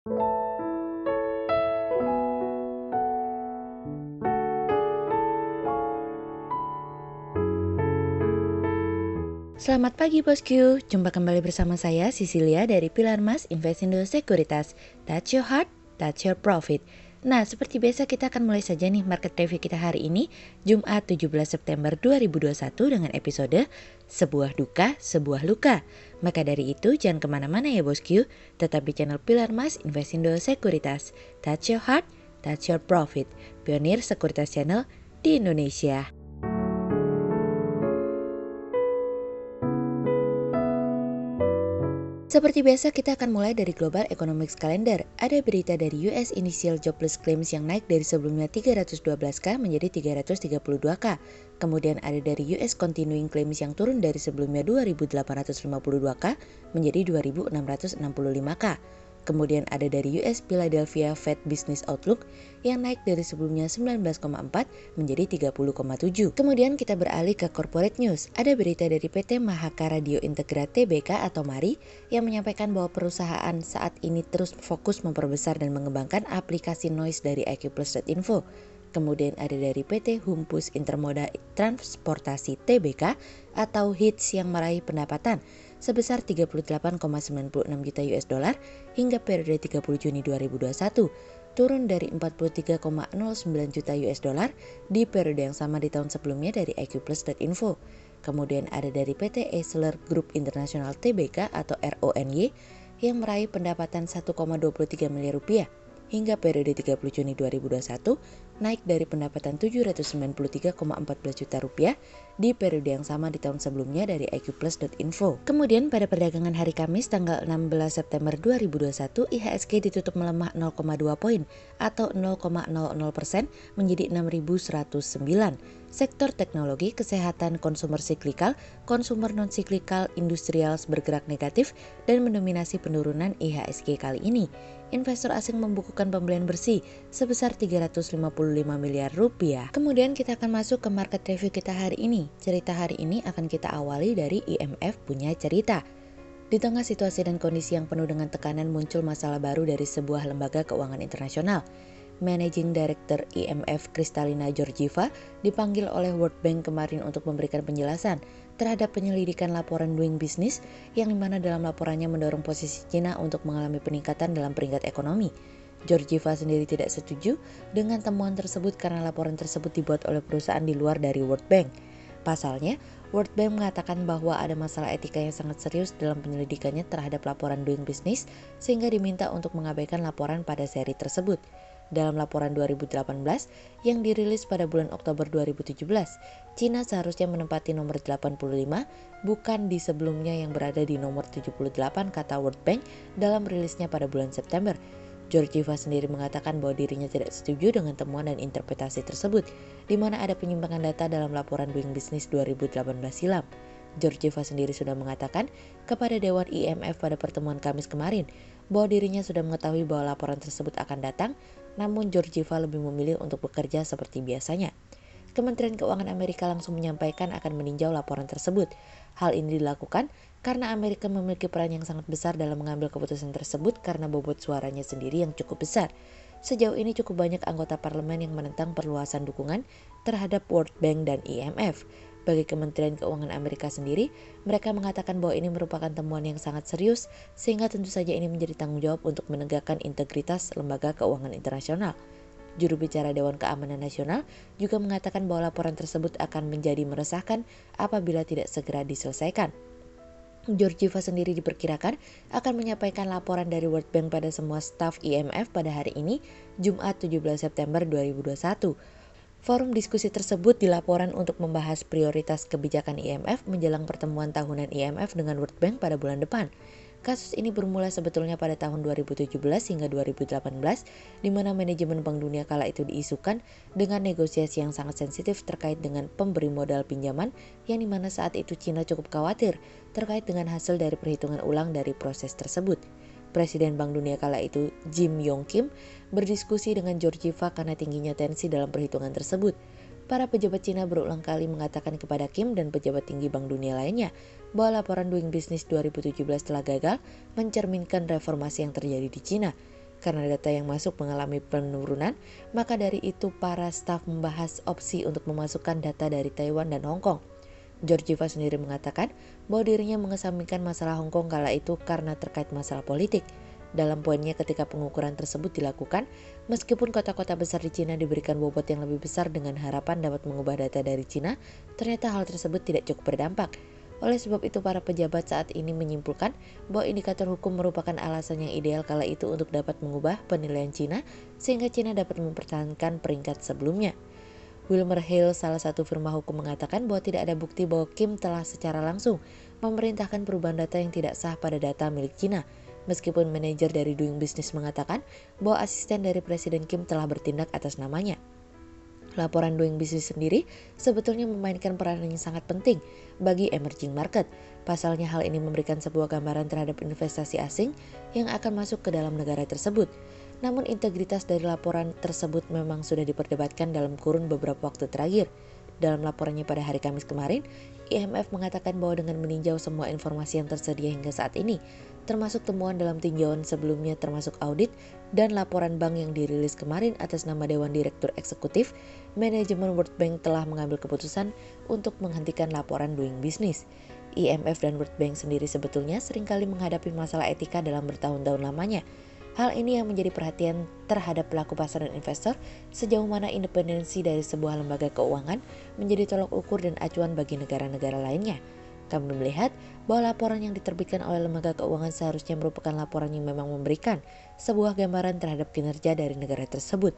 Selamat pagi bosku, jumpa kembali bersama saya Cecilia dari Pilar Mas Investindo Sekuritas. Touch your heart, touch your profit. Nah, seperti biasa kita akan mulai saja nih market review kita hari ini, Jumat 17 September 2021 dengan episode Sebuah Duka, Sebuah Luka. Maka dari itu jangan kemana-mana ya bosku, tetap di channel Pilar Mas Investindo Sekuritas. Touch your heart, touch your profit. Pionir Sekuritas Channel di Indonesia. Seperti biasa kita akan mulai dari Global Economics Calendar. Ada berita dari US Initial Jobless Claims yang naik dari sebelumnya 312k menjadi 332k. Kemudian ada dari US Continuing Claims yang turun dari sebelumnya 2852k menjadi 2665k. Kemudian ada dari US Philadelphia Fed Business Outlook yang naik dari sebelumnya 19,4 menjadi 30,7. Kemudian kita beralih ke corporate news. Ada berita dari PT Mahaka Radio Integrat Tbk atau MARI yang menyampaikan bahwa perusahaan saat ini terus fokus memperbesar dan mengembangkan aplikasi noise dari iQplus.info. Kemudian ada dari PT Humpus Intermoda Transportasi Tbk atau HITS yang meraih pendapatan sebesar 38,96 juta US dollar hingga periode 30 Juni 2021, turun dari 43,09 juta US dollar di periode yang sama di tahun sebelumnya dari iQplus.info. Kemudian ada dari PT Esler Group International Tbk atau RONY yang meraih pendapatan 1,23 miliar rupiah hingga periode 30 Juni 2021 naik dari pendapatan 793,14 juta rupiah di periode yang sama di tahun sebelumnya dari iQplus.info. Kemudian pada perdagangan hari Kamis tanggal 16 September 2021 IHSG ditutup melemah 0,2 poin atau 0,00% menjadi 6.109. Sektor teknologi, kesehatan, konsumer siklikal, konsumer non-siklikal, industrial bergerak negatif dan mendominasi penurunan IHSG kali ini. Investor asing membukukan pembelian bersih sebesar 355 miliar rupiah. Kemudian kita akan masuk ke market review kita hari ini. Cerita hari ini akan kita awali dari IMF punya cerita. Di tengah situasi dan kondisi yang penuh dengan tekanan muncul masalah baru dari sebuah lembaga keuangan internasional. Managing Director IMF Kristalina Georgieva dipanggil oleh World Bank kemarin untuk memberikan penjelasan terhadap penyelidikan laporan Doing Business yang dimana dalam laporannya mendorong posisi Cina untuk mengalami peningkatan dalam peringkat ekonomi. Georgieva sendiri tidak setuju dengan temuan tersebut karena laporan tersebut dibuat oleh perusahaan di luar dari World Bank. Pasalnya, World Bank mengatakan bahwa ada masalah etika yang sangat serius dalam penyelidikannya terhadap laporan Doing Business sehingga diminta untuk mengabaikan laporan pada seri tersebut. Dalam laporan 2018 yang dirilis pada bulan Oktober 2017, Cina seharusnya menempati nomor 85, bukan di sebelumnya yang berada di nomor 78 kata World Bank dalam rilisnya pada bulan September. Georgieva sendiri mengatakan bahwa dirinya tidak setuju dengan temuan dan interpretasi tersebut, di mana ada penyimpangan data dalam laporan Doing Business 2018 silam. Georgieva sendiri sudah mengatakan kepada Dewan IMF pada pertemuan Kamis kemarin bahwa dirinya sudah mengetahui bahwa laporan tersebut akan datang, namun Georgieva lebih memilih untuk bekerja seperti biasanya. Kementerian Keuangan Amerika langsung menyampaikan akan meninjau laporan tersebut. Hal ini dilakukan karena Amerika memiliki peran yang sangat besar dalam mengambil keputusan tersebut karena bobot suaranya sendiri yang cukup besar. Sejauh ini cukup banyak anggota parlemen yang menentang perluasan dukungan terhadap World Bank dan IMF. Bagi Kementerian Keuangan Amerika sendiri, mereka mengatakan bahwa ini merupakan temuan yang sangat serius sehingga tentu saja ini menjadi tanggung jawab untuk menegakkan integritas lembaga keuangan internasional. Juru bicara Dewan Keamanan Nasional juga mengatakan bahwa laporan tersebut akan menjadi meresahkan apabila tidak segera diselesaikan. Georgieva sendiri diperkirakan akan menyampaikan laporan dari World Bank pada semua staf IMF pada hari ini, Jumat 17 September 2021. Forum diskusi tersebut dilaporan untuk membahas prioritas kebijakan IMF menjelang pertemuan tahunan IMF dengan World Bank pada bulan depan. Kasus ini bermula sebetulnya pada tahun 2017 hingga 2018, di mana manajemen Bank Dunia kala itu diisukan dengan negosiasi yang sangat sensitif terkait dengan pemberi modal pinjaman, yang dimana saat itu Cina cukup khawatir terkait dengan hasil dari perhitungan ulang dari proses tersebut. Presiden Bank Dunia kala itu, Jim Yong Kim, berdiskusi dengan Georgieva karena tingginya tensi dalam perhitungan tersebut. Para pejabat Cina berulang kali mengatakan kepada Kim dan pejabat tinggi Bank Dunia lainnya bahwa laporan Doing Business 2017 telah gagal mencerminkan reformasi yang terjadi di Cina. Karena data yang masuk mengalami penurunan, maka dari itu para staf membahas opsi untuk memasukkan data dari Taiwan dan Hong Kong. Georgieva sendiri mengatakan bahwa dirinya mengesampingkan masalah Hong Kong kala itu karena terkait masalah politik. Dalam poinnya ketika pengukuran tersebut dilakukan, meskipun kota-kota besar di Cina diberikan bobot yang lebih besar dengan harapan dapat mengubah data dari Cina, ternyata hal tersebut tidak cukup berdampak. Oleh sebab itu para pejabat saat ini menyimpulkan bahwa indikator hukum merupakan alasan yang ideal kala itu untuk dapat mengubah penilaian Cina sehingga Cina dapat mempertahankan peringkat sebelumnya. Wilmer Hale, salah satu firma hukum, mengatakan bahwa tidak ada bukti bahwa Kim telah secara langsung memerintahkan perubahan data yang tidak sah pada data milik Cina. Meskipun manajer dari Doing Business mengatakan bahwa asisten dari Presiden Kim telah bertindak atas namanya. Laporan Doing Business sendiri sebetulnya memainkan peran yang sangat penting bagi emerging market. Pasalnya hal ini memberikan sebuah gambaran terhadap investasi asing yang akan masuk ke dalam negara tersebut. Namun integritas dari laporan tersebut memang sudah diperdebatkan dalam kurun beberapa waktu terakhir. Dalam laporannya pada hari Kamis kemarin, IMF mengatakan bahwa dengan meninjau semua informasi yang tersedia hingga saat ini, termasuk temuan dalam tinjauan sebelumnya termasuk audit dan laporan bank yang dirilis kemarin atas nama Dewan Direktur Eksekutif, manajemen World Bank telah mengambil keputusan untuk menghentikan laporan Doing Business. IMF dan World Bank sendiri sebetulnya seringkali menghadapi masalah etika dalam bertahun-tahun lamanya. Hal ini yang menjadi perhatian terhadap pelaku pasar dan investor, sejauh mana independensi dari sebuah lembaga keuangan menjadi tolok ukur dan acuan bagi negara-negara lainnya. Kami melihat bahwa laporan yang diterbitkan oleh lembaga keuangan seharusnya merupakan laporan yang memang memberikan sebuah gambaran terhadap kinerja dari negara tersebut.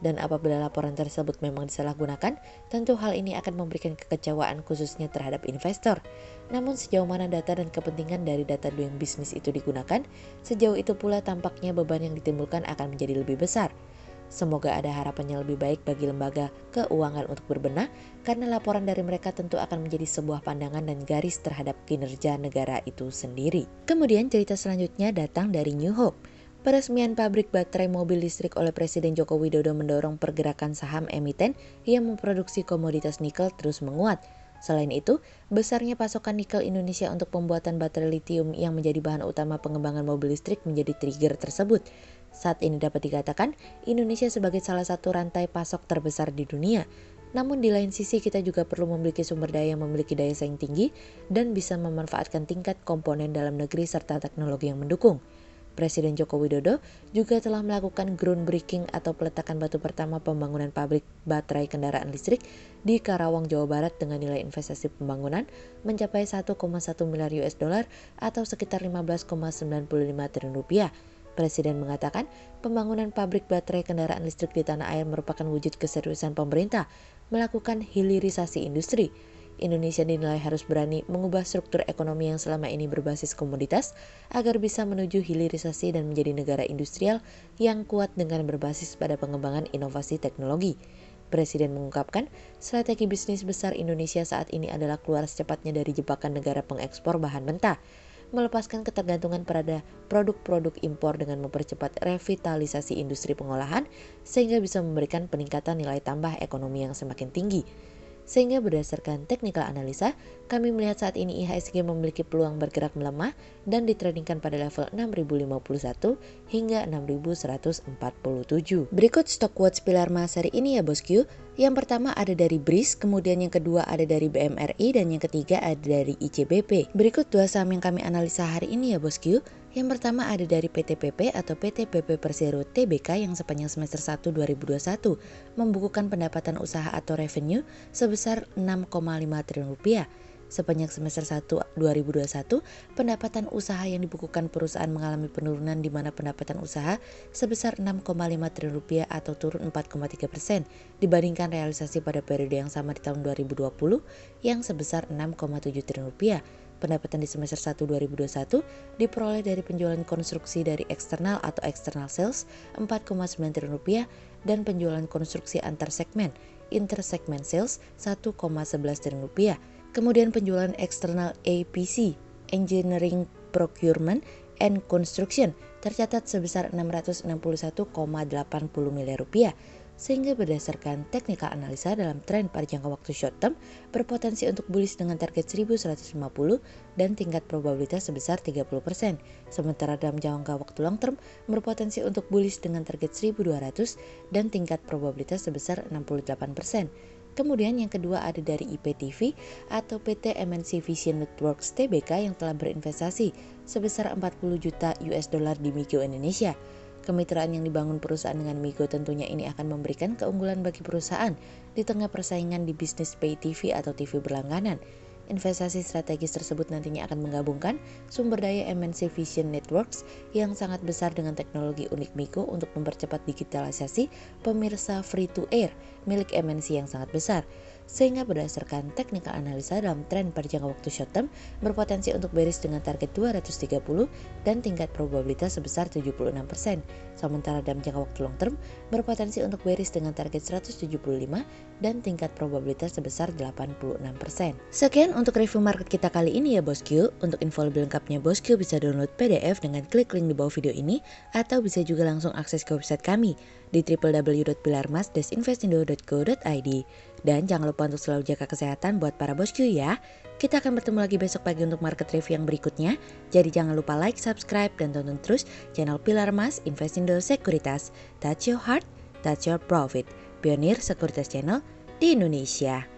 Dan apabila laporan tersebut memang disalahgunakan, tentu hal ini akan memberikan kekecewaan khususnya terhadap investor. Namun sejauh mana data dan kepentingan dari data Doing Business itu digunakan, sejauh itu pula tampaknya beban yang ditimbulkan akan menjadi lebih besar. Semoga ada harapan yang lebih baik bagi lembaga keuangan untuk berbenah, karena laporan dari mereka tentu akan menjadi sebuah pandangan dan garis terhadap kinerja negara itu sendiri. Kemudian cerita selanjutnya datang dari New Hope. Peresmian pabrik baterai mobil listrik oleh Presiden Joko Widodo mendorong pergerakan saham emiten yang memproduksi komoditas nikel terus menguat. Selain itu, besarnya pasokan nikel Indonesia untuk pembuatan baterai litium yang menjadi bahan utama pengembangan mobil listrik menjadi trigger tersebut. Saat ini dapat dikatakan Indonesia sebagai salah satu rantai pasok terbesar di dunia. Namun di lain sisi kita juga perlu memiliki sumber daya yang memiliki daya saing tinggi dan bisa memanfaatkan tingkat komponen dalam negeri serta teknologi yang mendukung. Presiden Joko Widodo juga telah melakukan groundbreaking atau peletakan batu pertama pembangunan pabrik baterai kendaraan listrik di Karawang, Jawa Barat dengan nilai investasi pembangunan mencapai 1,1 miliar US dollar atau sekitar 15,95 triliun rupiah. Presiden mengatakan pembangunan pabrik baterai kendaraan listrik di tanah air merupakan wujud keseriusan pemerintah melakukan hilirisasi industri. Indonesia dinilai harus berani mengubah struktur ekonomi yang selama ini berbasis komoditas agar bisa menuju hilirisasi dan menjadi negara industrial yang kuat dengan berbasis pada pengembangan inovasi teknologi. Presiden mengungkapkan strategi bisnis besar Indonesia saat ini adalah keluar secepatnya dari jebakan negara pengekspor bahan mentah, melepaskan ketergantungan pada produk-produk impor dengan mempercepat revitalisasi industri pengolahan sehingga bisa memberikan peningkatan nilai tambah ekonomi yang semakin tinggi. Sehingga berdasarkan technical analisa, kami melihat saat ini IHSG memiliki peluang bergerak melemah dan ditradingkan pada level 6051 hingga 6147. Berikut stock watch pilar emas hari ini ya bosku. Yang pertama ada dari BRIS, kemudian yang kedua ada dari BMRI, dan yang ketiga ada dari ICBP. Berikut dua saham yang kami analisa hari ini ya bosku. Yang pertama ada dari PT PP atau PT PP Persero Tbk yang sepanjang semester 1 2021 membukukan pendapatan usaha atau revenue sebesar 6,5 triliun rupiah. Sepanjang semester 1 2021, pendapatan usaha yang dibukukan perusahaan mengalami penurunan di mana pendapatan usaha sebesar 6,5 triliun rupiah atau turun 4,3% dibandingkan realisasi pada periode yang sama di tahun 2020 yang sebesar 6,7 triliun rupiah. Pendapatan di semester 1 2021 diperoleh dari penjualan konstruksi dari eksternal atau external sales 4,9 triliun rupiah dan penjualan konstruksi antar segmen intersegment sales 1,11 triliun rupiah. Kemudian penjualan eksternal APC Engineering Procurement and Construction tercatat sebesar 661,80 miliar rupiah. sehingga berdasarkan technical analisa dalam tren pada jangka waktu short term berpotensi untuk bullish dengan target 1150 dan tingkat probabilitas sebesar 30%. Sementara dalam jangka waktu long term berpotensi untuk bullish dengan target 1200 dan tingkat probabilitas sebesar 68%. Kemudian yang kedua ada dari IPTV atau PT MNC Vision Networks Tbk yang telah berinvestasi sebesar 40 juta US dollar di Migo Indonesia. Kemitraan yang dibangun perusahaan dengan Migo tentunya ini akan memberikan keunggulan bagi perusahaan di tengah persaingan di bisnis pay TV atau TV berlangganan. Investasi strategis tersebut nantinya akan menggabungkan sumber daya MNC Vision Networks yang sangat besar dengan teknologi unik Migo untuk mempercepat digitalisasi pemirsa free to air milik MNC yang sangat besar. Sehingga berdasarkan technical analisa dalam tren pada jangka waktu short term berpotensi untuk bearish dengan target 230 dan tingkat probabilitas sebesar 76%. Sementara dalam jangka waktu long term berpotensi untuk bearish dengan target 175 dan tingkat probabilitas sebesar 86%. Sekian untuk review market kita kali ini ya bosku. Untuk info lebih lengkapnya bosku bisa download PDF dengan klik link di bawah video ini atau bisa juga langsung akses ke website kami di www.pilarmas-investindo.co.id. Dan jangan lupa untuk selalu jaga kesehatan buat para bosku ya. Kita akan bertemu lagi besok pagi untuk market review yang berikutnya. Jadi jangan lupa like, subscribe, dan tonton terus channel Pilar Mas Investindo Sekuritas. Touch your heart, touch your profit. Pionir Sekuritas Channel di Indonesia.